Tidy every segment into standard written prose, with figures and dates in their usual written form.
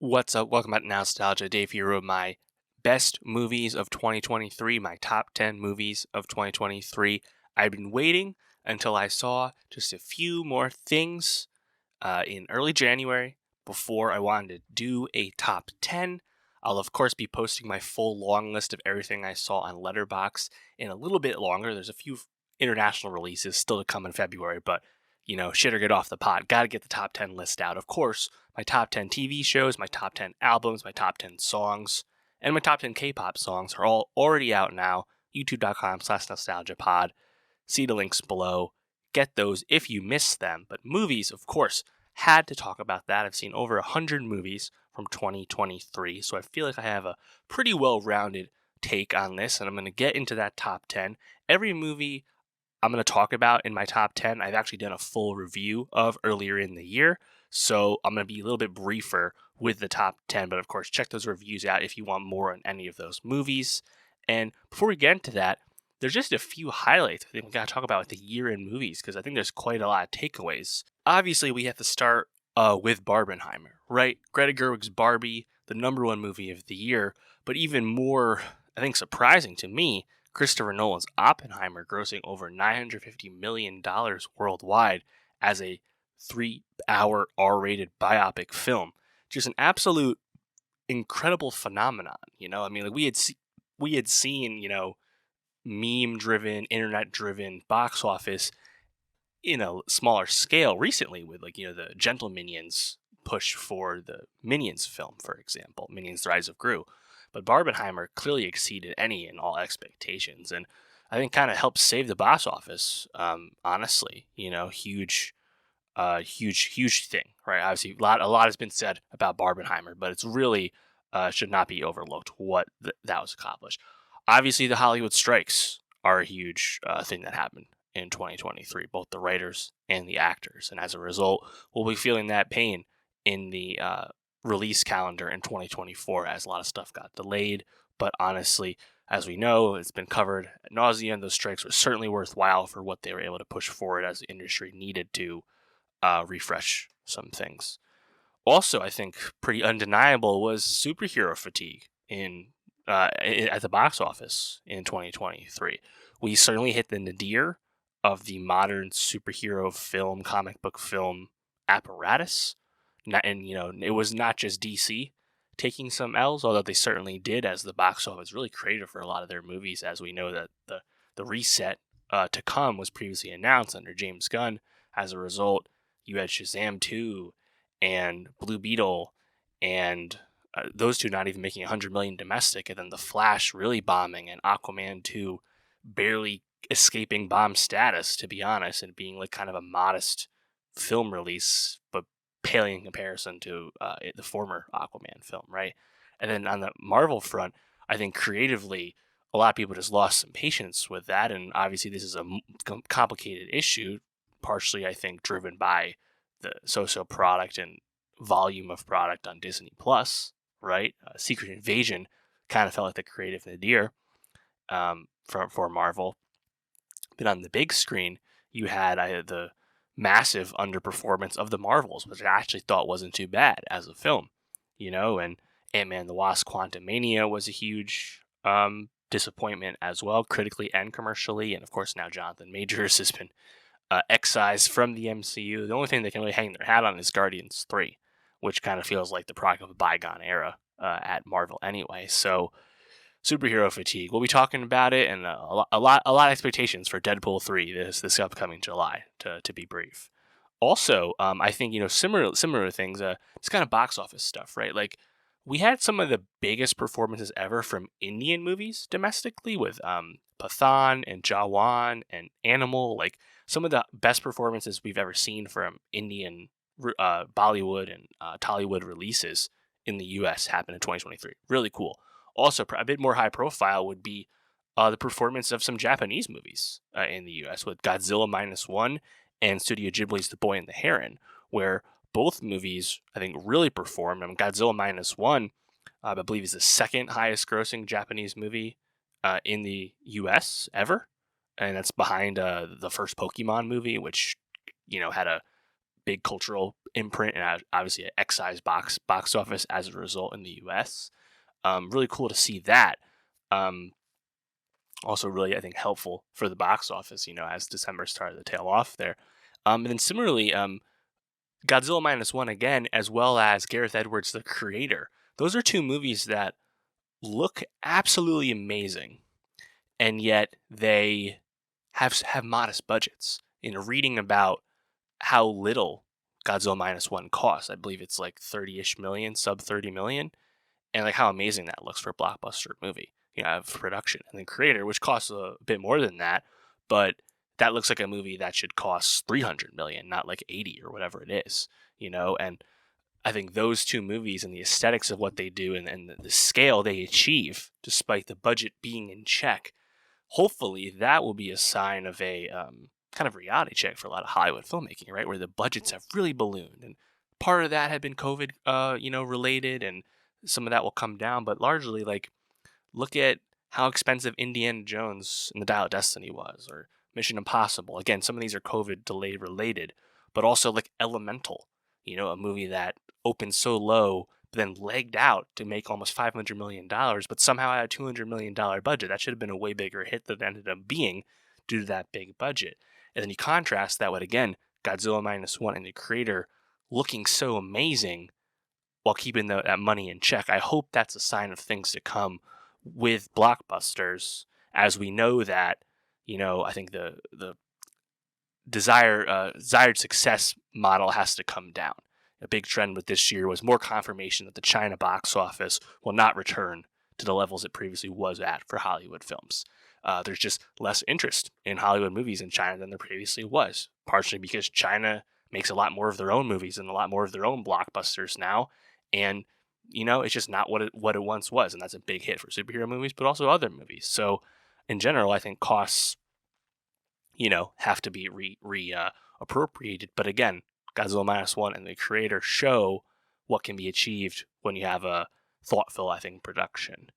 What's up? Welcome back to Nowstalgia. Dave here with my best movies of 2023, my top 10 movies of 2023. I've been waiting until I saw just a few more things in early January before I wanted to do a top 10. I'll, of course, be posting my full long list of everything I saw on Letterboxd in a little bit longer. There's a few international releases still to come in February, but shit or get off the pot. Got to get the top 10 list out. Of course, my top 10 TV shows, my top 10 albums, my top 10 songs, and my top 10 K-pop songs are all already out now. YouTube.com/nostalgiapod. See the links below. Get those if you missed them. But movies, of course, had to talk about that. I've seen over 100 movies from 2023, so I feel like I have a pretty well-rounded take on this, and I'm going to get into that top 10. Every movie I'm going to talk about in my top 10, I've actually done a full review of earlier in the year, so I'm going to be a little bit briefer with the top 10, but of course, check those reviews out if you want more on any of those movies. And before we get into that, there's just a few highlights I think we got to talk about with the year in movies, because I think there's quite a lot of takeaways. Obviously, we have to start with Barbenheimer, right? Greta Gerwig's Barbie, the number one movie of the year, but even more, I think, surprising to me, Christopher Nolan's Oppenheimer grossing over $950 million worldwide as a 3-hour R-rated biopic film. Just an absolute incredible phenomenon, we had seen, meme-driven, internet-driven box office in a smaller scale recently with, the Gentle Minions push for the Minions film, for example, Minions: The Rise of Gru. But Barbenheimer clearly exceeded any and all expectations, and I think kind of helped save the box office. Honestly, huge thing, right? Obviously, a lot has been said about Barbenheimer, but it's really should not be overlooked what that was accomplished. Obviously, the Hollywood strikes are a huge thing that happened in 2023, both the writers and the actors, and as a result, we'll be feeling that pain in the release calendar in 2024 as a lot of stuff got delayed. But honestly, as we know, it's been covered ad nauseum. Those strikes were certainly worthwhile for what they were able to push forward as the industry needed to refresh some things. Also, I think pretty undeniable was superhero fatigue at the box office in 2023. We certainly hit the nadir of the modern superhero film, comic book film apparatus. And, it was not just DC taking some L's, although they certainly did, as the box office really created for a lot of their movies, as we know that the reset to come was previously announced under James Gunn. As a result, you had Shazam 2 and Blue Beetle, and those two not even making $100 million domestic, and then The Flash really bombing, and Aquaman 2 barely escaping bomb status, to be honest, and being like kind of a modest film release, but paling in comparison to the former Aquaman film, right? And then on the Marvel front, I think creatively, a lot of people just lost some patience with that, and obviously this is a complicated issue, partially, I think, driven by the so-so product and volume of product on Disney Plus, right? Secret Invasion kind of felt like the creative nadir for Marvel. But on the big screen, you had the massive underperformance of the Marvels, which I actually thought wasn't too bad as a film, and Ant-Man and the Wasp: Quantumania was a huge disappointment as well, critically and commercially, and of course now Jonathan Majors has been excised from the MCU. The only thing they can really hang their hat on is Guardians 3, which kind of feels like the product of a bygone era at Marvel anyway. So superhero fatigue. We'll be talking about it, and a lot of expectations for Deadpool 3 this upcoming July. To be brief. Also, I think similar things. It's kind of box office stuff, right? Like we had some of the biggest performances ever from Indian movies domestically with Pathan and Jawan and Animal. Like some of the best performances we've ever seen from Indian Bollywood and Tollywood releases in the U.S. happened in 2023. Really cool. Also, a bit more high profile would be the performance of some Japanese movies in the U.S. with Godzilla -1 and Studio Ghibli's The Boy and the Heron, where both movies, I think, really performed. Godzilla -1, I believe, is the second highest grossing Japanese movie in the U.S. ever, and that's behind the first Pokemon movie, which, had a big cultural imprint and obviously an excise box office as a result in the U.S. Really cool to see that. Also really, I think, helpful for the box office, as December started to tail off there. And then similarly, Godzilla Minus One again, as well as Gareth Edwards, the creator. Those are two movies that look absolutely amazing, and yet they have modest budgets. Reading about how little Godzilla Minus One costs, I believe it's like 30-ish million, sub 30 million, and like how amazing that looks for a blockbuster movie, of production. And the creator, which costs a bit more than that, but that looks like a movie that should cost 300 million, not like 80 or whatever it is, and I think those two movies and the aesthetics of what they do and the scale they achieve, despite the budget being in check, hopefully that will be a sign of a kind of reality check for a lot of Hollywood filmmaking, right? Where the budgets have really ballooned. And part of that had been COVID, related, and some of that will come down. But largely, like, look at how expensive Indiana Jones and the Dial of Destiny was, or Mission Impossible. Again, some of these are COVID delay related, but also like Elemental, a movie that opened so low, but then legged out to make almost $500 million, but somehow had a $200 million budget. That should have been a way bigger hit than it ended up being due to that big budget. And then you contrast that with, again, Godzilla Minus One and the creator looking so amazing while keeping that money in check. I hope that's a sign of things to come with blockbusters, as we know that, I think the desired success model has to come down. A big trend with this year was more confirmation that the China box office will not return to the levels it previously was at for Hollywood films. There's just less interest in Hollywood movies in China than there previously was, partially because China makes a lot more of their own movies and a lot more of their own blockbusters now, and it's just not what it once was, and that's a big hit for superhero movies, but also other movies. So, in general, I think costs, have to be appropriated. But again, Godzilla Minus One and the creator show what can be achieved when you have a thoughtful, I think, production.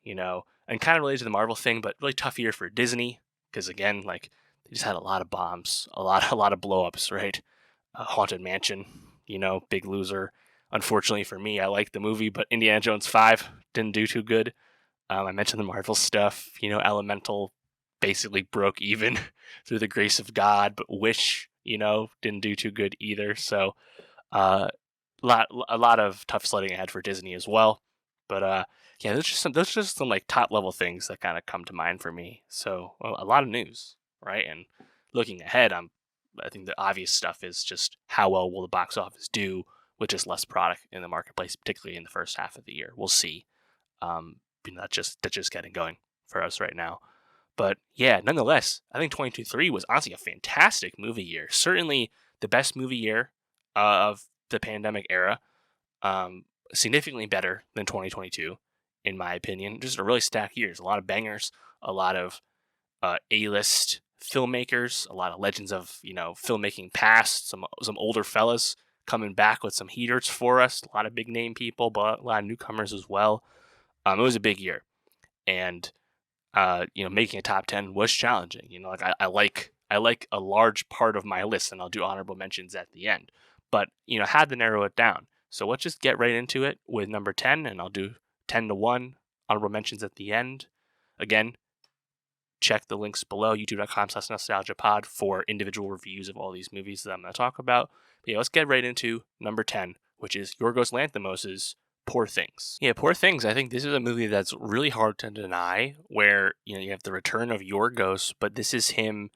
And kind of related to the Marvel thing, but really tough year for Disney because again, like they just had a lot of bombs, a lot of blowups, right? Haunted Mansion, big loser. Unfortunately for me, I liked the movie, but Indiana Jones 5 didn't do too good. I mentioned the Marvel stuff, Elemental basically broke even through the grace of God, but Wish, didn't do too good either. So, a lot of tough sledding ahead for Disney as well. But yeah, those are just some like top level things that kind of come to mind for me. So a lot of news, right? And looking ahead, I think the obvious stuff is just how well will the box office do with just less product in the marketplace, particularly in the first half of the year. We'll see. That's just getting going for us right now. But yeah, nonetheless, I think 2023 was honestly a fantastic movie year. Certainly the best movie year of the pandemic era. Significantly better than 2022, in my opinion. Just a really stacked year. There's a lot of bangers, a lot of A-list filmmakers, a lot of legends of filmmaking past, some older fellas coming back with some heaters for us. A lot of big name people, but a lot of newcomers as well. It was a big year, and making a top 10 was challenging. I like a large part of my list, and I'll do honorable mentions at the end. But had to narrow it down. So let's just get right into it with number 10, and I'll do 10 to 1 honorable mentions at the end. Again, check the links below, youtube.com/nostalgiapod for individual reviews of all these movies that I'm going to talk about. But yeah, let's get right into number 10, which is Yorgos Lanthimos' Poor Things. Yeah, Poor Things. I think this is a movie that's really hard to deny, where you have the return of Yorgos, but this is him,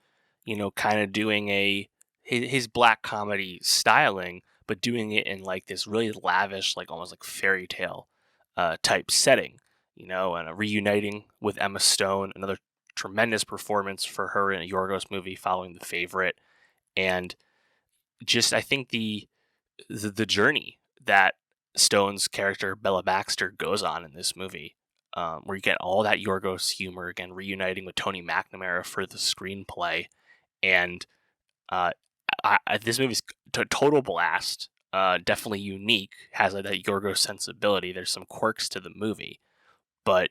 kind of doing his black comedy styling, but doing it in like this really lavish, like almost like fairy tale type setting, and reuniting with Emma Stone, another tremendous performance for her in a Yorgos movie following The Favorite, and just I think the journey that Stone's character Bella Baxter goes on in this movie, where you get all that Yorgos humor again, reuniting with Tony McNamara for the screenplay, and this movie's total blast. Definitely unique, has that Yorgos sensibility. There's some quirks to the movie, but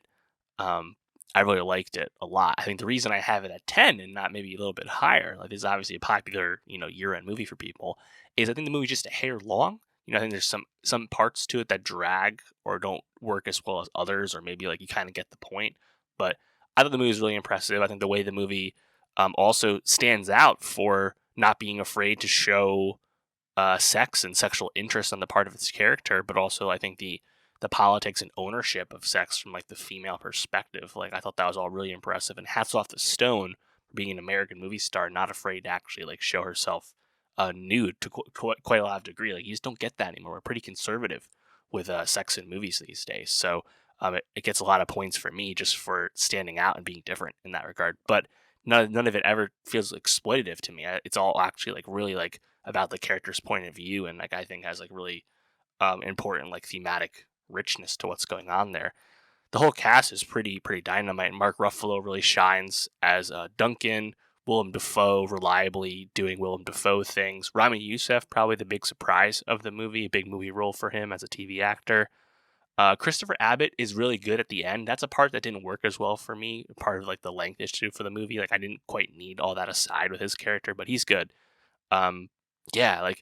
I really liked it a lot. I think the reason I have it at 10 and not maybe a little bit higher, like this is obviously a popular, year-end movie for people, is I think the movie's just a hair long. I think there's some parts to it that drag or don't work as well as others, or maybe like you kind of get the point. But I thought the movie was really impressive. I think the way the movie also stands out for not being afraid to show sex and sexual interest on the part of its character, but also I think the politics and ownership of sex from like the female perspective. Like I thought that was all really impressive. And hats off to Stone for being an American movie star, not afraid to actually like show herself nude to quite a lot of degree. Like you just don't get that anymore. We're pretty conservative with sex in movies these days. So it gets a lot of points for me just for standing out and being different in that regard. But none of it ever feels exploitative to me. It's all actually like really like about the character's point of view, and like I think has like really important like thematic richness to what's going on there. The whole cast is pretty dynamite. Mark Ruffalo really shines as Duncan. Willem Dafoe reliably doing Willem Dafoe things. Rami Youssef, probably the big surprise of the movie, a big movie role for him as a TV actor. Christopher Abbott is really good at the end. That's a part that didn't work as well for me. Part of like the length issue for the movie. Like I didn't quite need all that aside with his character, but he's good. Um, yeah, like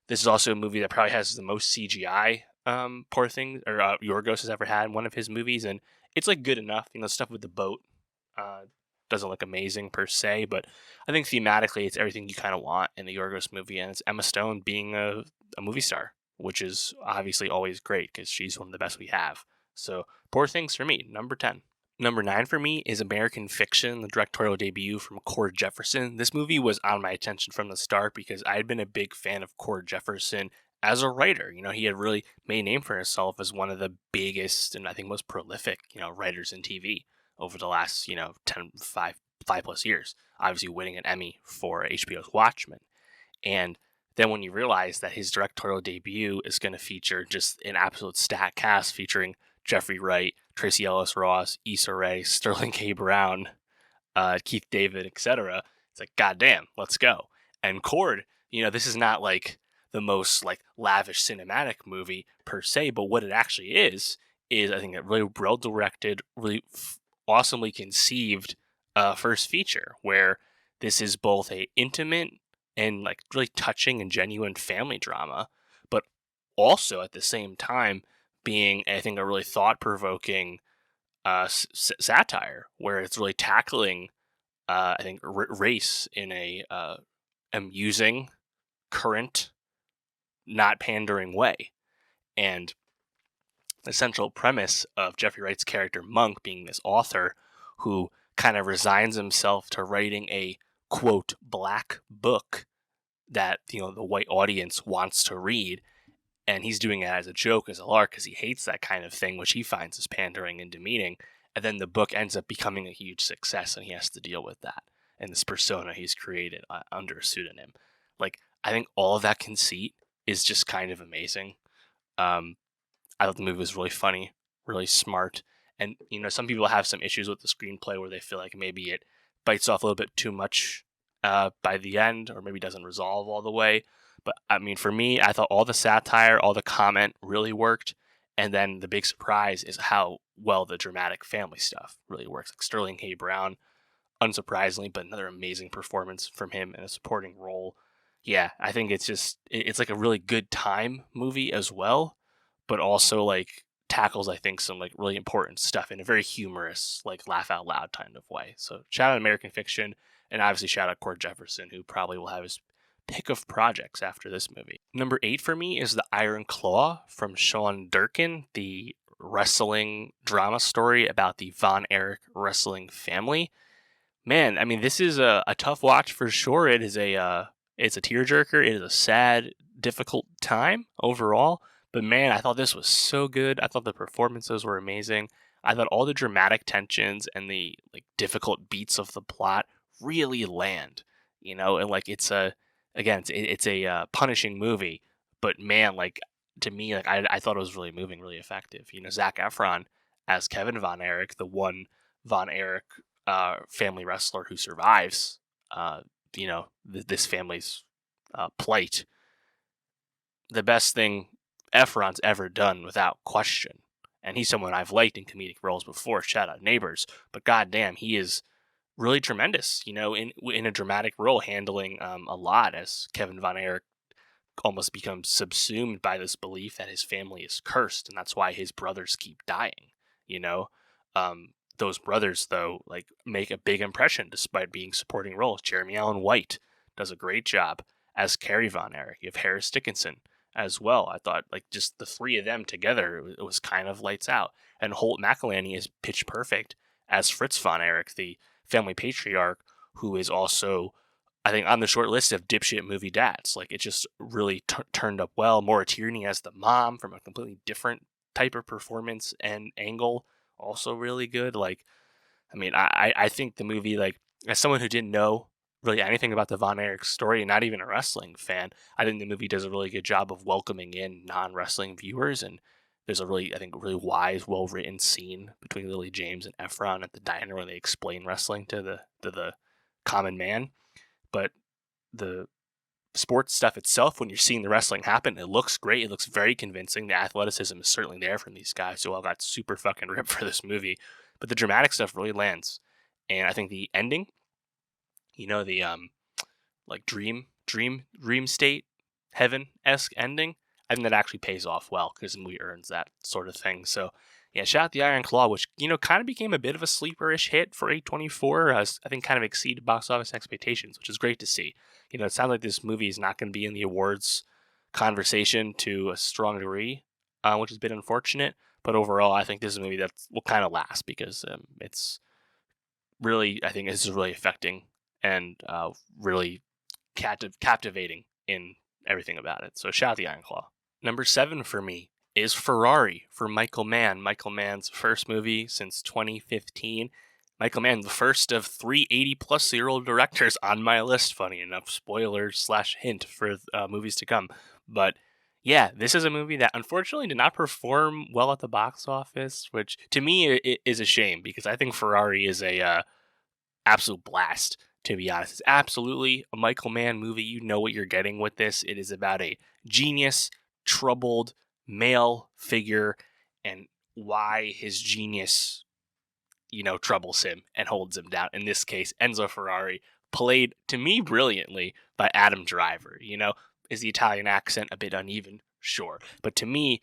this is also a movie that probably has the most CGI poor thing or Yorgos has ever had in one of his movies, and it's like good enough. Stuff with the boat uh, doesn't look amazing per se, but I think thematically it's everything you kind of want in the Yorgos movie, and it's Emma Stone being a movie star, which is obviously always great because she's one of the best we have. So poor things for me, number 10. Number 9 for me is American Fiction, the directorial debut from Cord Jefferson. This movie was on my attention from the start because I had been a big fan of Cord Jefferson as a writer. He had really made a name for himself as one of the biggest and I think most prolific, writers in TV over the last, 5 plus years. Obviously winning an Emmy for HBO's Watchmen. And then when you realize that his directorial debut is going to feature just an absolute stacked cast featuring Jeffrey Wright, Tracy Ellis Ross, Issa Rae, Sterling K. Brown, Keith David, etc. It's like, goddamn, let's go. And Cord, this is not like the most like lavish cinematic movie per se, but what it actually is I think a really well directed, really awesomely conceived first feature where this is both a intimate and like really touching and genuine family drama, but also at the same time being, I think, a really thought-provoking satire where it's really tackling, I think, race in a amusing, current, not pandering way. And the central premise of Jeffrey Wright's character Monk being this author who kind of resigns himself to writing a, quote, black book that, the white audience wants to read. And he's doing it as a joke, as a lark, because he hates that kind of thing, which he finds is pandering and demeaning. And then the book ends up becoming a huge success, and he has to deal with that and this persona he's created under a pseudonym. Like, I think all of that conceit is just kind of amazing. I thought the movie was really funny, really smart. And, some people have some issues with the screenplay where they feel like maybe it bites off a little bit too much by the end, or maybe doesn't resolve all the way. But I mean, for me, I thought all the satire, all the comment really worked. And then the big surprise is how well the dramatic family stuff really works. Like Sterling K. Brown, unsurprisingly, but another amazing performance from him in a supporting role. Yeah, I think it's like a really good time movie as well, but also like tackles, I think, some like really important stuff in a very humorous, like laugh out loud kind of way. So shout out American Fiction, and obviously shout out Cord Jefferson, who probably will have his pick of projects after this movie. Number 8 for me is The Iron Claw from Sean Durkin, the wrestling drama story about the Von Erich wrestling family. Man, I mean, this is a tough watch for sure. It's a tearjerker. It is a sad, difficult time overall. But man, I thought this was so good. I thought the performances were amazing. I thought all the dramatic tensions and the like difficult beats of the plot really land. And like it's a punishing movie, but man, like to me, like I thought it was really moving, really effective. Zac Efron as Kevin Von Erich, the one Von Erich family wrestler who survives, this family's plight. The best thing Efron's ever done, without question. and he's someone I've liked in comedic roles before. Shout out Neighbors, but goddamn, he is really tremendous. In a dramatic role, handling a lot as Kevin Von Erich almost becomes subsumed by this belief that his family is cursed, and that's why his brothers keep dying. You know, those brothers though like make a big impression despite being supporting roles. Jeremy Allen White does a great job as Carrie Von Erich. You have Harris Dickinson as well. I thought like just the three of them together, it was kind of lights out. And Holt McCallany is pitch perfect as Fritz Von Erich, the family patriarch, who is also I think on the short list of dipshit movie dads. Like it just really turned up well. Maura Tierney as the mom from a completely different type of performance and angle, also really good. Like, I mean, I think the movie, like, as someone who didn't know really anything about the Von Erich story and not even a wrestling fan, I think the movie does a really good job of welcoming in non-wrestling viewers. And there's a really, I think, really wise, well-written scene between Lily James and Efron at the diner when they explain wrestling to the common man. But the sports stuff itself, when you're seeing the wrestling happen, it looks great. It looks very convincing. The athleticism is certainly there from these guys who all got super fucking ripped for this movie. But the dramatic stuff really lands. And I think the ending, the like dream state, heaven-esque ending, I think that actually pays off well because the movie earns that sort of thing. So yeah, shout out the Iron Claw, which, kind of became a bit of a sleeper-ish hit for A24. I think kind of exceeded box office expectations, which is great to see. It sounds like this movie is not going to be in the awards conversation to a strong degree, which has been unfortunate. But overall, I think this is a movie that will kind of last because it's really, I think this is really affecting and really captivating in everything about it. So shout out the Iron Claw. Number 7 for me is Ferrari for Michael Mann. Michael Mann's first movie since 2015. Michael Mann, the first of 3 80-plus-year-old directors on my list, funny enough. Spoilers / hint for movies to come. But yeah, this is a movie that unfortunately did not perform well at the box office, which to me it is a shame because I think Ferrari is a absolute blast, to be honest. It's absolutely a Michael Mann movie. You know what you're getting with this. It is about a genius, troubled male figure and why his genius, troubles him and holds him down. In this case, Enzo Ferrari, played to me brilliantly by Adam Driver. Is the Italian accent a bit uneven? Sure. But to me,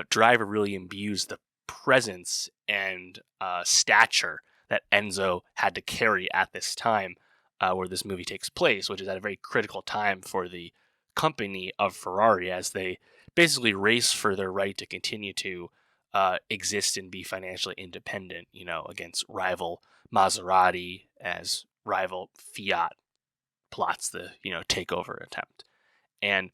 Driver really imbues the presence and stature that Enzo had to carry at this time where this movie takes place, which is at a very critical time for the company of Ferrari as they basically race for their right to continue to exist and be financially independent, against rival Maserati as rival Fiat plots the, takeover attempt. And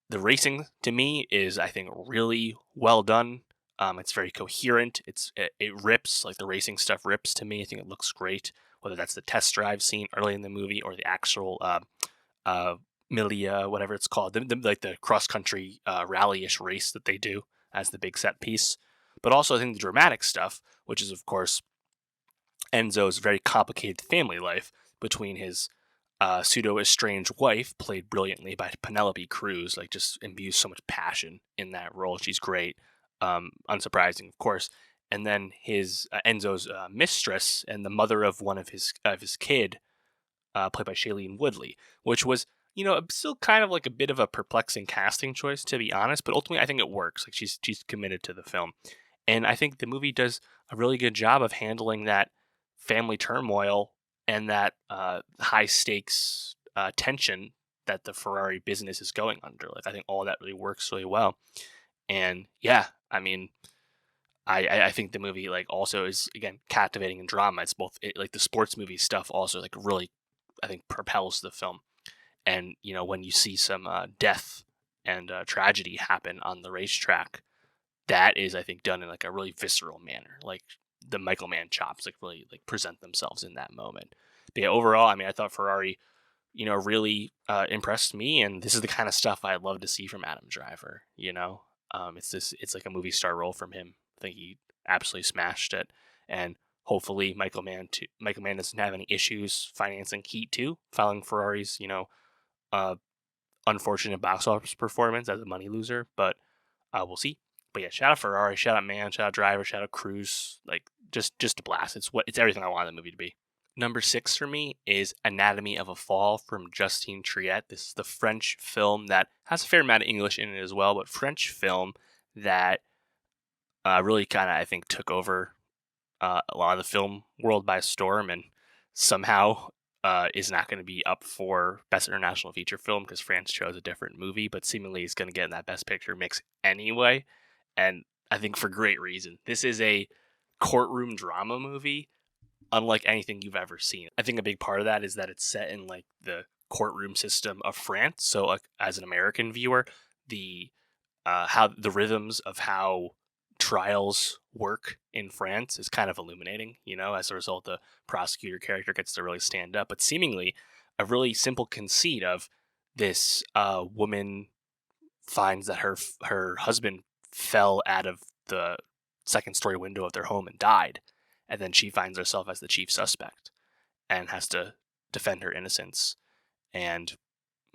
the racing to me is, I think, really well done. It's very coherent. It rips, like the racing stuff rips to me. I think it looks great, whether that's the test drive scene early in the movie or the actual Milia, whatever it's called, like the cross country rally-ish race that they do as the big set piece. But also I think the dramatic stuff, which is of course Enzo's very complicated family life between his pseudo-estranged wife, played brilliantly by Penelope Cruz, like just imbues so much passion in that role. She's great. Unsurprising, of course. And then his Enzo's mistress and the mother of one of his kid, played by Shailene Woodley, which was, still kind of like a bit of a perplexing casting choice, to be honest. But ultimately, I think it works. Like she's committed to the film, and I think the movie does a really good job of handling that family turmoil and that high stakes tension that the Ferrari business is going under. Like I think all that really works really well. And yeah, I mean, I think the movie like also is again captivating in drama. It's both like the sports movie stuff also like really I think propels the film. And when you see some death and tragedy happen on the racetrack, that is I think done in like a really visceral manner. Like the Michael Mann chops like really like present themselves in that moment. But yeah, overall, I mean, I thought Ferrari, really impressed me, and this is the kind of stuff I love to see from Adam Driver. It's like a movie star role from him. I think he absolutely smashed it, and hopefully Michael Mann doesn't have any issues financing Heat 2, following Ferrari's unfortunate box office performance as a money loser. But we'll see. But yeah, shout out Ferrari, shout out Man, shout out Driver, shout out Cruise. Like just a blast. It's everything I wanted the movie to be. Number 6 for me is Anatomy of a Fall from Justine Triet. This is the French film that has a fair amount of English in it as well, but French film that really kind of, I think, took over a lot of the film world by storm, and somehow is not going to be up for Best International Feature Film because France chose a different movie, but seemingly is going to get in that Best Picture mix anyway, and I think for great reason. This is a courtroom drama movie unlike anything you've ever seen. I think a big part of that is that it's set in like the courtroom system of France. So like as an American viewer, the how the rhythms of how trials work in France is kind of illuminating, as a result the prosecutor character gets to really stand up. But seemingly a really simple conceit of this woman finds that her husband fell out of the second story window of their home and died. And then she finds herself as the chief suspect and has to defend her innocence and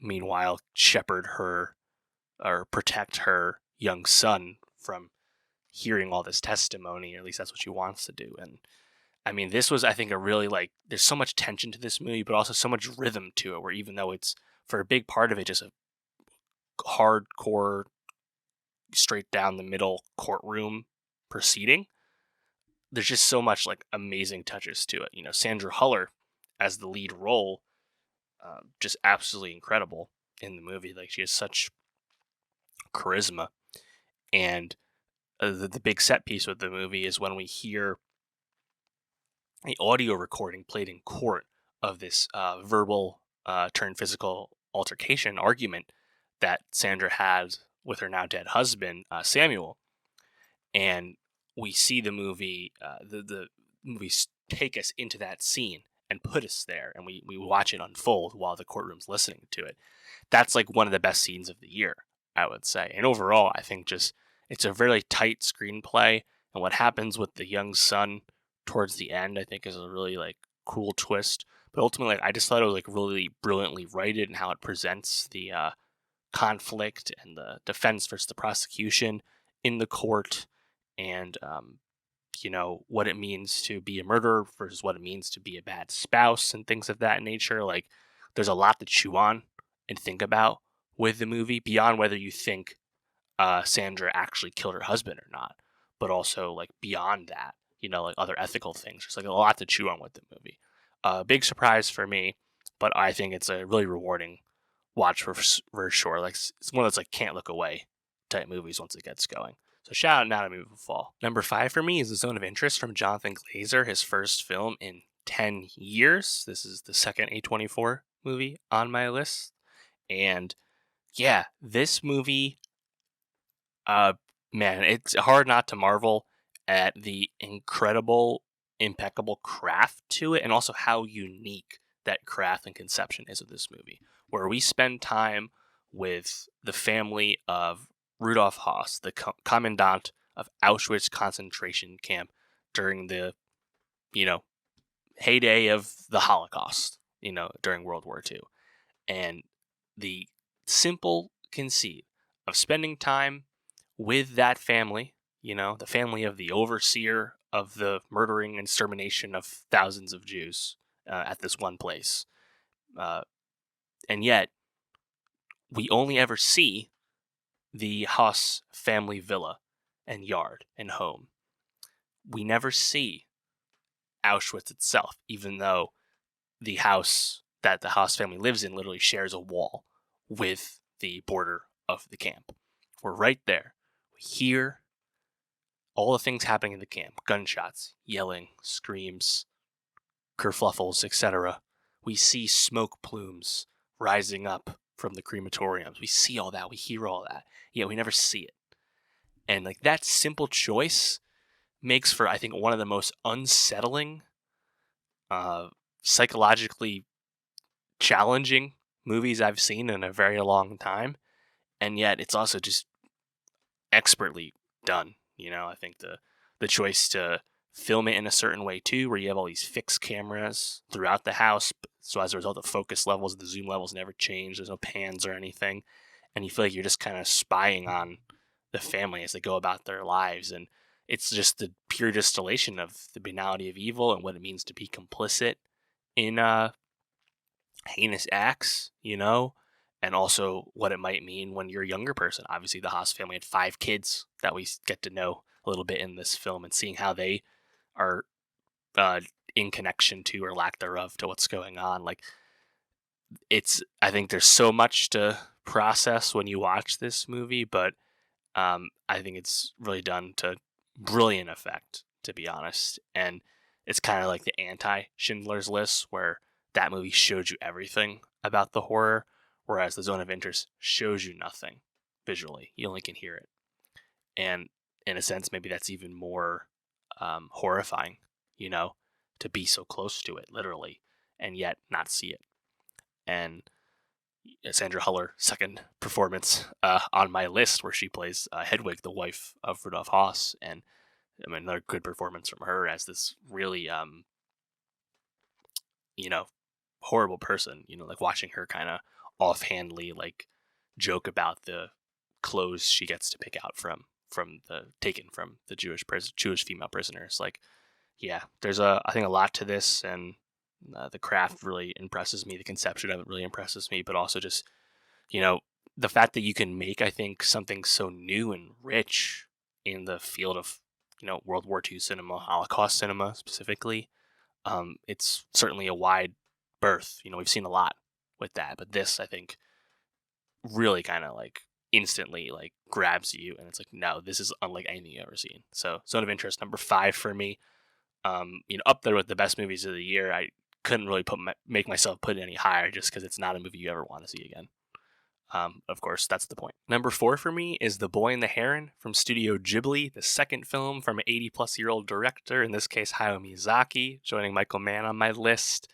meanwhile shepherd her or protect her young son from hearing all this testimony, or at least that's what she wants to do. And I mean, this was, I think, a really there's so much tension to this movie, but also so much rhythm to it, where even though it's for a big part of it just a hardcore, straight down the middle courtroom proceeding, there's just so much amazing touches to it. Sandra Huller as the lead role, just absolutely incredible in the movie. She has such charisma, and the big set piece with the movie is when we hear an audio recording played in court of this verbal turned physical altercation argument that Sandra had with her now dead husband, Samuel. And we see the movie, the movies take us into that scene and put us there, and we watch it unfold while the courtroom's listening to it. That's one of the best scenes of the year, I would say. And overall, I think just it's a very tight screenplay, and what happens with the young son towards the end, I think, is a really cool twist. But ultimately, I just thought it was really brilliantly written, and how it presents the conflict and the defense versus the prosecution in the court, and what it means to be a murderer versus what it means to be a bad spouse and things of that nature. There's a lot to chew on and think about with the movie, beyond whether you think Sandra actually killed her husband or not, but also beyond that, other ethical things. There's a lot to chew on with the movie. Big surprise for me, but I think it's a really rewarding watch for sure. It's one of those can't look away type movies once it gets going. So shout out Anatomy of a Fall. Number 5 for me is The Zone of Interest from Jonathan Glazer, his first film in 10 years. This is the second A24 movie on my list. And yeah, this movie, man, it's hard not to marvel at the incredible, impeccable craft to it, and also how unique that craft and conception is of this movie, where we spend time with the family of Rudolf Haas, the commandant of Auschwitz concentration camp during the, heyday of the Holocaust, during World War II. And the simple conceit of spending time with that family, the family of the overseer of the murdering and extermination of thousands of Jews at this one place. And yet, we only ever see the Haas family villa and yard and home. We never see Auschwitz itself, even though the house that the Haas family lives in literally shares a wall with the border of the camp. We're right there. We hear all the things happening in the camp: gunshots, yelling, screams, kerfluffles, etc. We see smoke plumes rising up from the crematoriums. We see all that. We hear all that. Yet we never see it. And that simple choice makes for, I think, one of the most unsettling, psychologically challenging movies I've seen in a very long time. And yet it's also just expertly done. I think the choice to film it in a certain way too, where you have all these fixed cameras throughout the house, so as a result the focus levels, the zoom levels never change. There's no pans or anything, and you feel like you're just kind of spying on the family as they go about their lives, and it's just the pure distillation of the banality of evil and what it means to be complicit in heinous acts, and also what it might mean when you're a younger person. Obviously, the Haas family had 5 kids that we get to know a little bit in this film, and seeing how they are uh, in connection to, or lack thereof, to what's going on. Like, I think there's so much to process when you watch this movie, but I think it's really done to brilliant effect, to be honest. And it's kind of like the anti Schindler's List, where that movie showed you everything about the horror, whereas The Zone of Interest shows you nothing visually. You only can hear it. And in a sense, maybe that's even more horrifying, you know, to be so close to it, literally, and yet not see it. And Sandra Huller, second performance on my list, where she plays Hedwig, the wife of Rudolf Haas, and I mean, another good performance from her as this really, you know, horrible person. Like watching her kind of offhandedly like joke about the clothes she gets to pick out from the taken from the Jewish female prisoners. Like, yeah, there's I think a lot to this, and the craft really impresses me. The conception of it really impresses me, but also just you know the fact that you can make, I think, something so new and rich in the field of World War II cinema, Holocaust cinema specifically. It's certainly a wide berth. We've seen a lot with that, but this, I think, really kind of like instantly like grabs you, and it's like, no, this is unlike anything you've ever seen. So, Zone of Interest, number 5 for me. Up there with the best movies of the year. I couldn't really make myself put it any higher, just because it's not a movie you ever want to see again. Of course, that's the point. Number 4 for me is The Boy and the Heron from Studio Ghibli, the second film from an 80-plus-year-old director, in this case Hayao Miyazaki, joining Michael Mann on my list.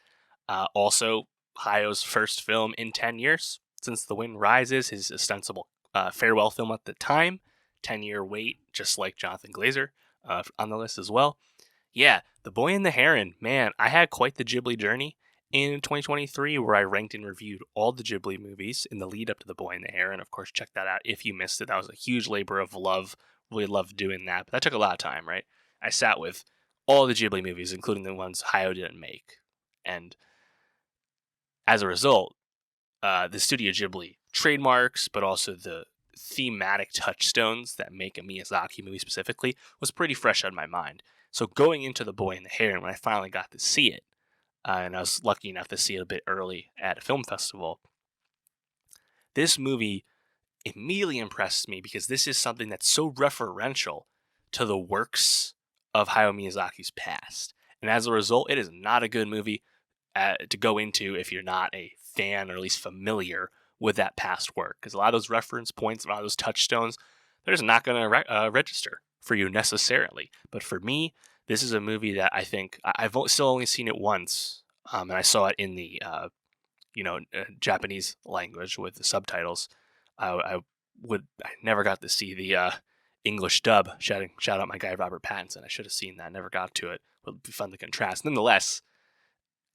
Also, Hayao's first film in 10 years, since The Wind Rises, his ostensible farewell film at the time. 10-year wait, just like Jonathan Glazer on the list as well. Yeah, The Boy and the Heron, man, I had quite the Ghibli journey in 2023, where I ranked and reviewed all the Ghibli movies in the lead up to The Boy and the Heron. Of course, check that out if you missed it. That was a huge labor of love. Really loved doing that, but that took a lot of time, right? I sat with all the Ghibli movies, including the ones Hayao didn't make. And as a result, the Studio Ghibli trademarks, but also the thematic touchstones that make a Miyazaki movie specifically, was pretty fresh on my mind. So going into The Boy and the Heron, when I finally got to see it, and I was lucky enough to see it a bit early at a film festival, this movie immediately impressed me, because this is something that's so referential to the works of Hayao Miyazaki's past. And as a result, it is not a good movie to go into if you're not a fan, or at least familiar with that past work. Because a lot of those reference points, a lot of those touchstones, they're just not going to register for you necessarily. But for me, this is a movie that I think I've still only seen it once, and I saw it in the Japanese language with the subtitles. I never got to see the English dub. Shout out my guy Robert Pattinson. I should have seen that. Never got to it. It would be fun to contrast. Nonetheless,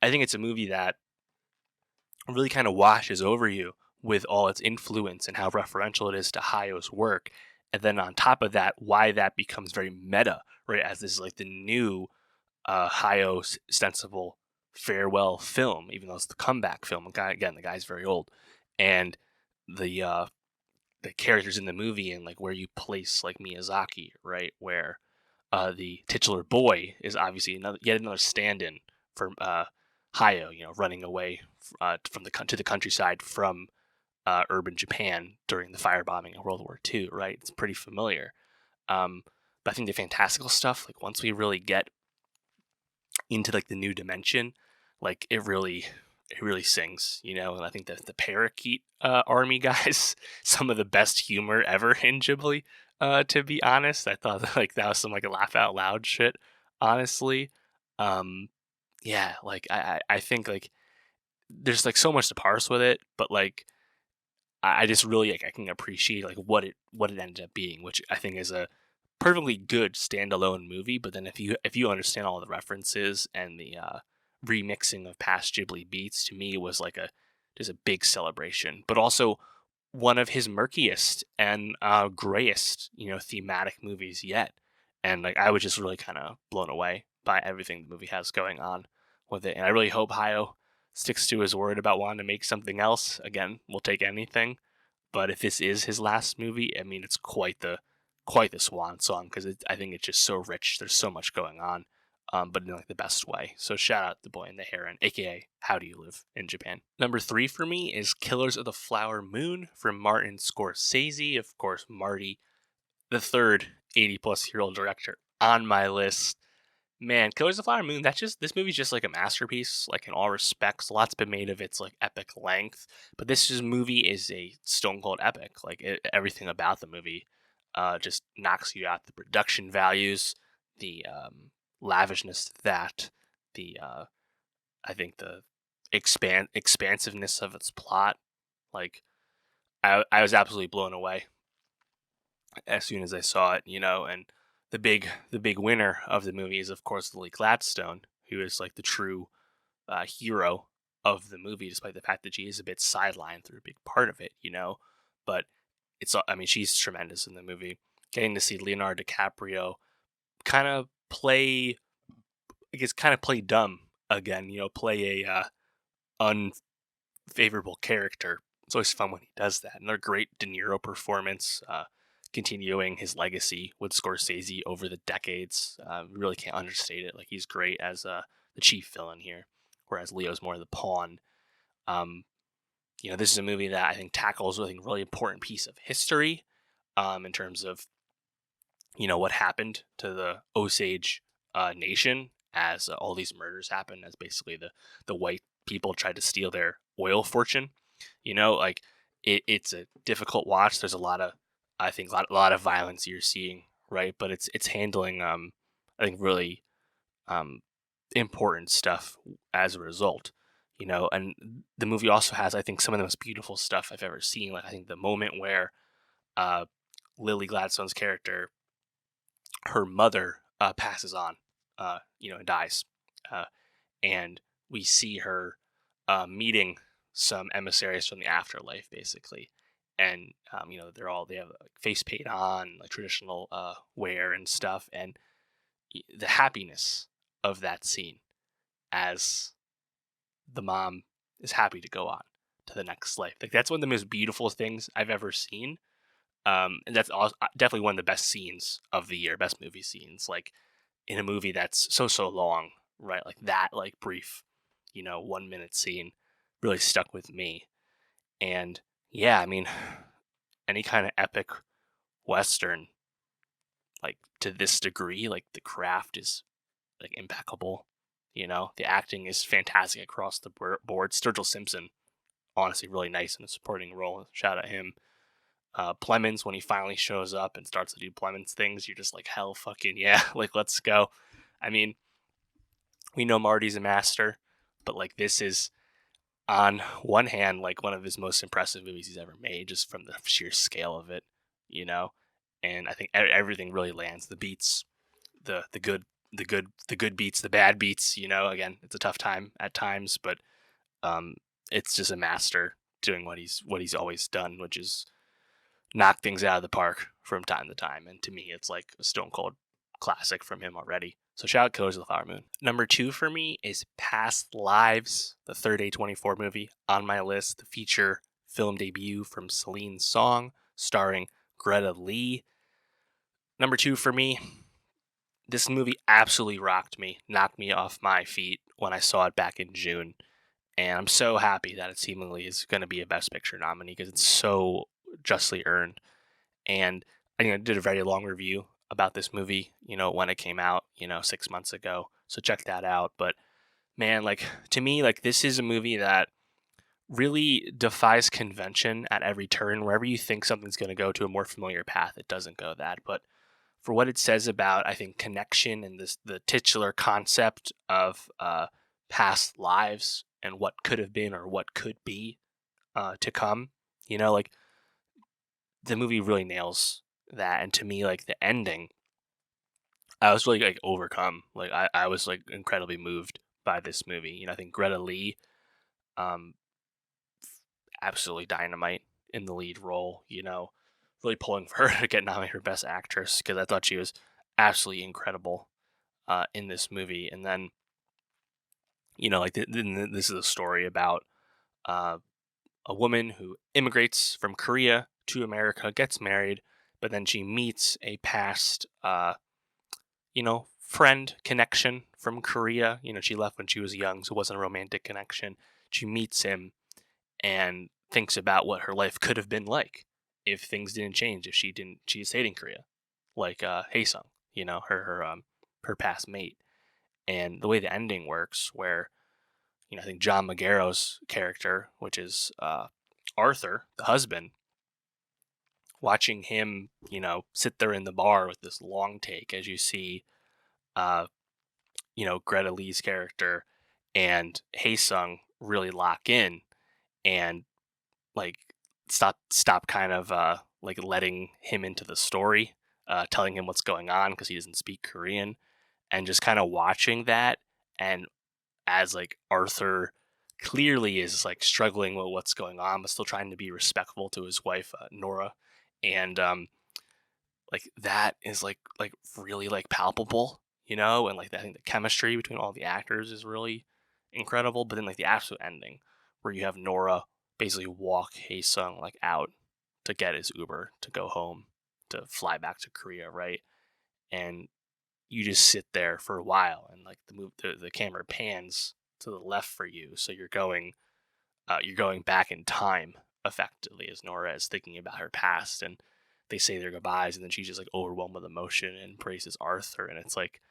I think it's a movie that really kind of washes over you with all its influence and how referential it is to Hayao's work. And then on top of that, why that becomes very meta, right? As this is like the new Hayao ostensible farewell film, even though it's the comeback film. Again, the guy's very old. And the characters in the movie, and like where you place like Miyazaki, right? Where the titular boy is obviously yet another stand-in for Hayao, running away to the countryside from urban Japan during the firebombing of World War II, right? It's pretty familiar. But I think the fantastical stuff, like once we really get into like the new dimension, like it really sings, and I think that the parakeet army guys, some of the best humor ever in Ghibli, to be honest. I thought like that was some like a laugh out loud shit, honestly. Yeah, like I think like there's like so much to parse with it, but like I just really like I can appreciate like what it ended up being, which I think is a perfectly good standalone movie. But then if you understand all the references and the remixing of past Ghibli beats, to me was like just a big celebration. But also one of his murkiest and grayest, thematic movies yet. And like I was just really kind of blown away by everything the movie has going on with it. And I really hope Hayao sticks to his word about wanting to make something else. Again, we'll take anything. But if this is his last movie, I mean, it's quite the swan song because I think it's just so rich. There's so much going on, but in like the best way. So shout out The Boy and the Heron, aka How Do You Live in Japan. Number 3 for me is Killers of the Flower Moon from Martin Scorsese. Of course, Marty, the third 80-plus-year-old director on my list. Man, Killers of the Flower Moon, this movie's just like a masterpiece, like in all respects. A lot's been made of its like epic length, but movie is a stone cold epic. Like everything about the movie just knocks you out. The production values, the lavishness of that, the I think the expansiveness of its plot. Like I was absolutely blown away as soon as I saw it, and the big winner of the movie is of course Lily Gladstone, who is like the true hero of the movie, despite the fact that she is a bit sidelined through a big part of it. But I mean, she's tremendous in the movie. Getting to see Leonardo DiCaprio kind of play, I guess, kind of play dumb again. Play a unfavorable character. It's always fun when he does that. Another great De Niro performance. Continuing his legacy with Scorsese over the decades. Really can't understate it. Like he's great as the chief villain here, whereas Leo's more the pawn. This is a movie that I think tackles, I think, a really important piece of history in terms of, what happened to the Osage nation as all these murders happened, as basically the white people tried to steal their oil fortune. Like it's a difficult watch. There's a lot of, I think, a lot of violence you're seeing, right? But it's handling, I think, really important stuff as a result. And the movie also has, I think, some of the most beautiful stuff I've ever seen. Like I think the moment where Lily Gladstone's character, her mother, passes on, and dies, and we see her meeting some emissaries from the afterlife, basically. And they have like face paint on, like traditional wear and stuff, and the happiness of that scene as the mom is happy to go on to the next life. Like that's one of the most beautiful things I've ever seen. And that's also definitely one of the best scenes of the year, best movie scenes. Like in a movie that's so long, right? Like that, like brief, 1 minute scene really stuck with me. And yeah, I mean, any kind of epic Western, like to this degree, like the craft is like impeccable. The acting is fantastic across the board. Sturgill Simpson, honestly, really nice in a supporting role. Shout out him. Plemons, when he finally shows up and starts to do Plemons things, you're just like, hell fucking yeah, like let's go. I mean, we know Marty's a master, but like this is on one hand like one of his most impressive movies he's ever made, just from the sheer scale of it, you know. And I think everything really lands. The beats, the good beats, the bad beats. Again, it's a tough time at times, but it's just a master doing what he's always done, which is knock things out of the park from time to time. And to me, it's like a stone cold classic from him already. So shout out Killers of the Flower Moon. Number 2 for me is Past Lives, the third A24 movie on my list, the feature film debut from Celine Song, starring Greta Lee. Number 2 for me, this movie absolutely rocked me, knocked me off my feet when I saw it back in June. And I'm so happy that it seemingly is going to be a Best Picture nominee because it's so justly earned. And I did a very long review about this movie, when it came out, 6 months ago. So check that out. But man, like to me, like this is a movie that really defies convention at every turn. Wherever you think something's going to go to a more familiar path, it doesn't go that. But for what it says about, I think, connection and the titular concept of past lives and what could have been or what could be to come, like the movie really nails that. And to me, like the ending, I was really like overcome. Like I was like incredibly moved by this movie. I think Greta Lee, absolutely dynamite in the lead role, really pulling for her to get nominated for Best Actress because I thought she was absolutely incredible in this movie. And then, like this is a story about uh, a woman who immigrates from Korea to America, gets married, but then she meets a past, friend connection from Korea. She left when she was young, so it wasn't a romantic connection. She meets him and thinks about what her life could have been like if things didn't change, if she stayed in Korea, like Haesung, her past mate. And the way the ending works, where I think John Maguiro's character, which is Arthur, the husband, watching him, sit there in the bar with this long take as you see, uh, Greta Lee's character and Haesung really lock in and like stop kind of like letting him into the story, telling him what's going on because he doesn't speak Korean, and just kind of watching that. And as like Arthur clearly is like struggling with what's going on, but still trying to be respectful to his wife Nora, and like that is like really like palpable, and like I think the chemistry between all the actors is really incredible. But then like the absolute ending, where you have Nora basically walk Haesung like out to get his Uber to go home to fly back to Korea, right? And you just sit there for a while, and like the camera pans to the left for you, so you're going back in time effectively as Nora is thinking about her past, and they say their goodbyes, and then she's just like overwhelmed with emotion and praises Arthur, and it's like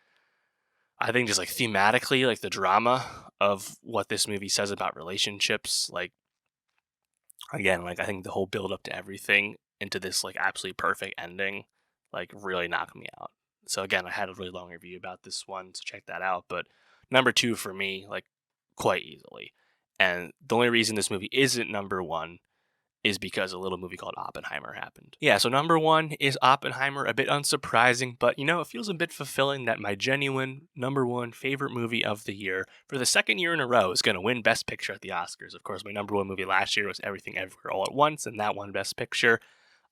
I think just like thematically, like the drama of what this movie says about relationships, like again, like I think the whole build up to everything into this like absolutely perfect ending, like really knocked me out. So again, I had a really long review about this one, so check that out. But number two for me, like quite easily. And the only reason this movie isn't number one is because a little movie called Oppenheimer happened. Yeah, so number one is Oppenheimer, a bit unsurprising, but it feels a bit fulfilling that my genuine number one favorite movie of the year for the second year in a row is going to win Best Picture at the Oscars. Of course, my number one movie last year was Everything Everywhere All at Once, and that won Best Picture.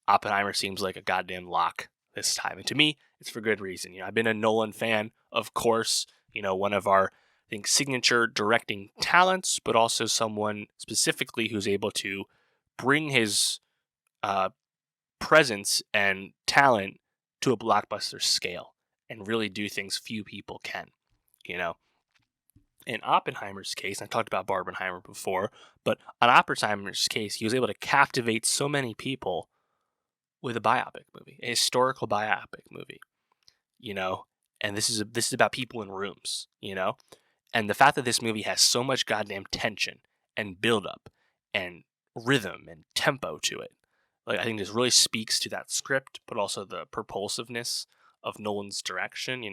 Oppenheimer seems like a goddamn lock this time, and to me, it's for good reason. I've been a Nolan fan, of course, one of our I think signature directing talents, but also someone specifically who's able to bring his uh, presence and talent to a blockbuster scale and really do things few people can. You know, in Oppenheimer's case, I talked about Barbenheimer before, but on Oppenheimer's case, he was able to captivate so many people with a biopic movie, a historical biopic movie. You know, and this is about people in rooms. And the fact that this movie has so much goddamn tension and build up and rhythm and tempo to it, like I think this really speaks to that script, but also the propulsiveness of Nolan's direction.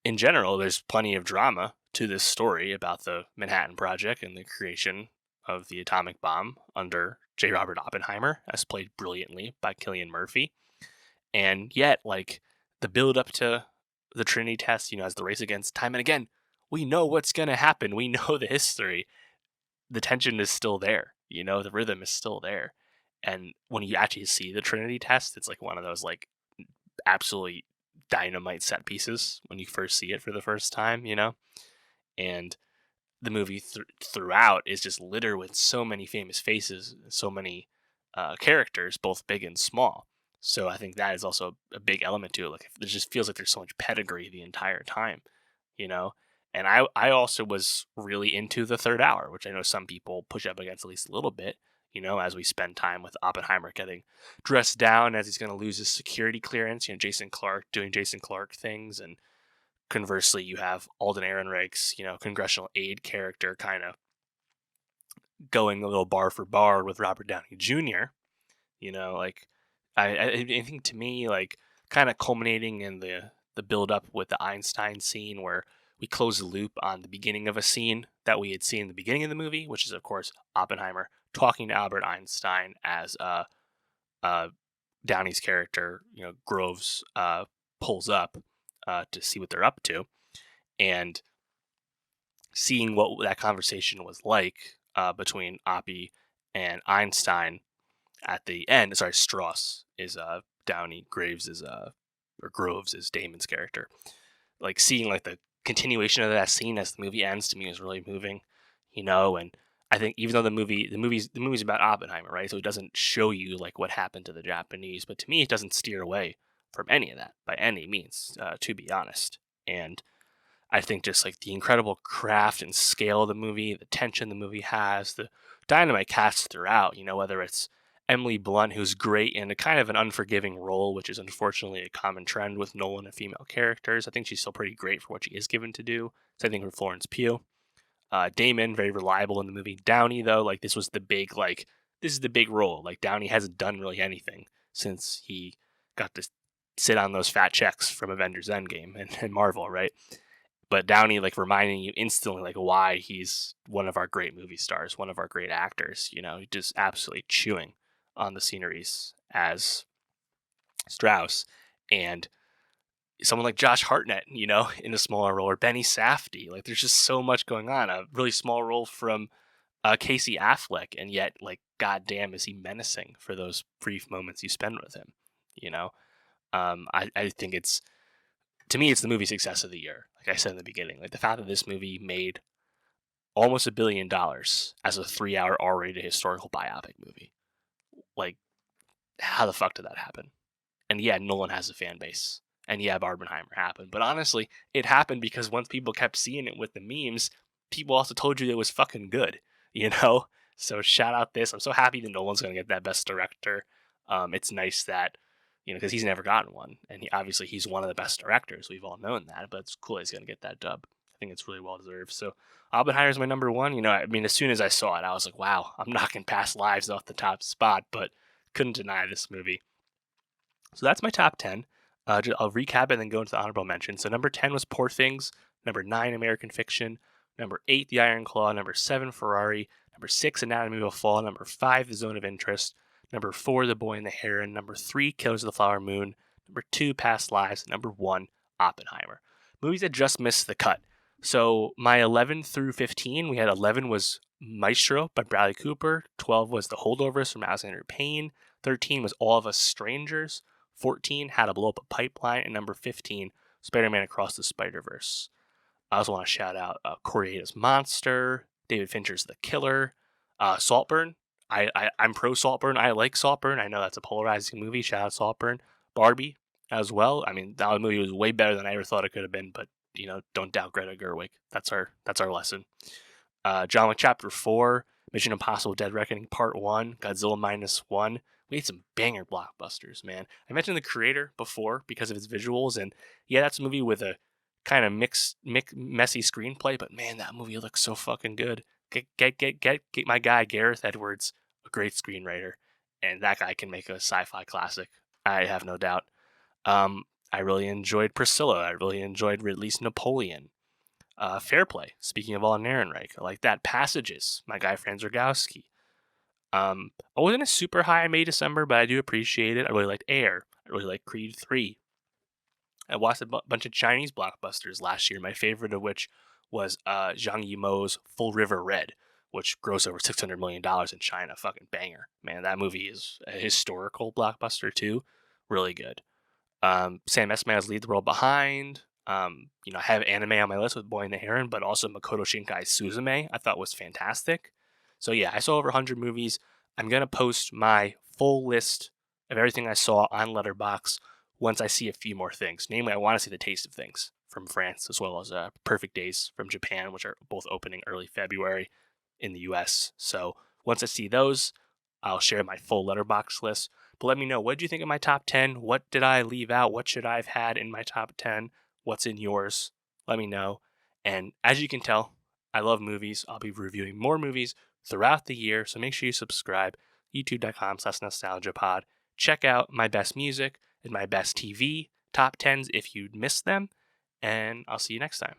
In general, there's plenty of drama to this story about the Manhattan Project and the creation of the atomic bomb under J. Robert Oppenheimer, as played brilliantly by Cillian Murphy. And yet, like the build up to the Trinity test, as the race against time and again, we know what's going to happen. We know the history. The tension is still there. The rhythm is still there. And when you actually see the Trinity test, it's like one of those like absolutely dynamite set pieces when you first see it for the first time, And the movie throughout is just littered with so many famous faces, so many characters, both big and small. So I think that is also a big element to it. Like it just feels like there's so much pedigree the entire time, you know. And I also was really into the third hour, which I know some people push up against at least a little bit. As we spend time with Oppenheimer getting dressed down as he's going to lose his security clearance. Jason Clarke doing Jason Clarke things, and conversely, you have Alden Ehrenreich's congressional aide character kind of going a little bar for bar with Robert Downey Jr. Like I think to me, like kind of culminating in the build up with the Einstein scene where we close the loop on the beginning of a scene that we had seen in the beginning of the movie, which is of course Oppenheimer talking to Albert Einstein as Downey's character, Groves, pulls up to see what they're up to, and seeing what that conversation was like between Oppie and Einstein, at the end. Sorry, Strauss is Downey, Groves is Damon's character. Like seeing like the continuation of that scene as the movie ends to me is really moving, and I think even though the movie's about Oppenheimer, right? So it doesn't show you like what happened to the Japanese, but to me it doesn't steer away from any of that by any means, to be honest. And I think just like the incredible craft and scale of the movie, the tension the movie has, the dynamite cast throughout, whether it's Emily Blunt, who's great in a kind of an unforgiving role, which is unfortunately a common trend with Nolan and female characters. I think she's still pretty great for what she is given to do. Same thing with Florence Pugh. Damon, very reliable in the movie. Downey, though, like this is the big role. Like Downey hasn't done really anything since he got to sit on those fat checks from Avengers Endgame and Marvel, right? But Downey like reminding you instantly like why he's one of our great movie stars, one of our great actors, just absolutely chewing on the sceneries as Strauss. And someone like Josh Hartnett, in a smaller role, or Benny Safdie. Like there's just so much going on. A really small role from Casey Affleck, and yet like goddamn is he menacing for those brief moments you spend with him, you know? I think to me, it's the movie success of the year. Like I said in the beginning, like the fact that this movie made almost $1 billion as a 3-hour R-rated historical biopic movie. Like, how the fuck did that happen? And yeah, Nolan has a fan base. And yeah, Barbenheimer happened. But honestly, it happened because once people kept seeing it with the memes, people also told you it was fucking good, you know? So shout out this. I'm so happy that Nolan's going to get that best director. It's nice that, because he's never gotten one. And obviously he's one of the best directors. We've all known that. But it's cool he's going to get that dub. I think it's really well deserved. So Oppenheimer's my number one. As soon as I saw it, I was like, wow, I'm knocking past Lives off the top spot. But couldn't deny this movie. So that's my top 10. I'll recap it and then go into the honorable mention. So number 10 was Poor Things. Number 9, American Fiction. Number 8, The Iron Claw. Number 7, Ferrari. Number 6, Anatomy of a Fall. Number 5, The Zone of Interest. Number 4, The Boy and the Heron. Number 3, Killers of the Flower Moon. Number 2, Past Lives. Number 1, Oppenheimer. Movies that just missed the cut. So my 11 through 15, we had 11 was Maestro by Bradley Cooper. 12 was The Holdovers from Alexander Payne. 13 was All of Us Strangers. 14, How to Blow Up a Pipeline, and number 15, Spider-Man Across the Spider-Verse. I also want to shout out Coriolis Monster, David Fincher's The Killer, Saltburn. I'm pro Saltburn. I like Saltburn. I know that's a polarizing movie. Shout out Saltburn. Barbie as well. I mean, that movie was way better than I ever thought it could have been, but don't doubt Greta Gerwig. That's our lesson. John Wick Chapter 4, Mission Impossible Dead Reckoning Part 1, Godzilla Minus 1. We had some banger blockbusters, man. I mentioned The Creator before because of its visuals, and yeah, that's a movie with a kind of messy screenplay, but man, that movie looks so fucking good. Get my guy Gareth Edwards, a great screenwriter, and that guy can make a sci-fi classic. I have no doubt. I really enjoyed Priscilla. I really enjoyed Ridley's Napoleon. Fair Play. Speaking of Alden Ehrenreich, I like that. Passages. My guy Franz Rogowski. I wasn't a super high May December, but I do appreciate it. I really liked Air. I really liked Creed 3. I watched a bunch of Chinese blockbusters last year, my favorite of which was Zhang Yimou's Full River Red, which grossed over $600 million in China. Fucking banger. Man, that movie is a historical blockbuster too. Really good. Sam Esmail's Leave the World Behind. I have anime on my list with Boy and the Heron, but also Makoto Shinkai's Suzume I thought was fantastic. So yeah, I saw over 100 movies. I'm going to post my full list of everything I saw on Letterboxd once I see a few more things. Namely, I want to see The Taste of Things from France, as well as Perfect Days from Japan, which are both opening early February in the US. So once I see those, I'll share my full Letterboxd list. But let me know, what did you think of my top 10? What did I leave out? What should I have had in my top 10? What's in yours? Let me know. And as you can tell, I love movies. I'll be reviewing more movies throughout the year, so make sure you subscribe. youtube.com/nostalgiapod. Check out my best music and my best TV top 10s if you missed them, and I'll see you next time.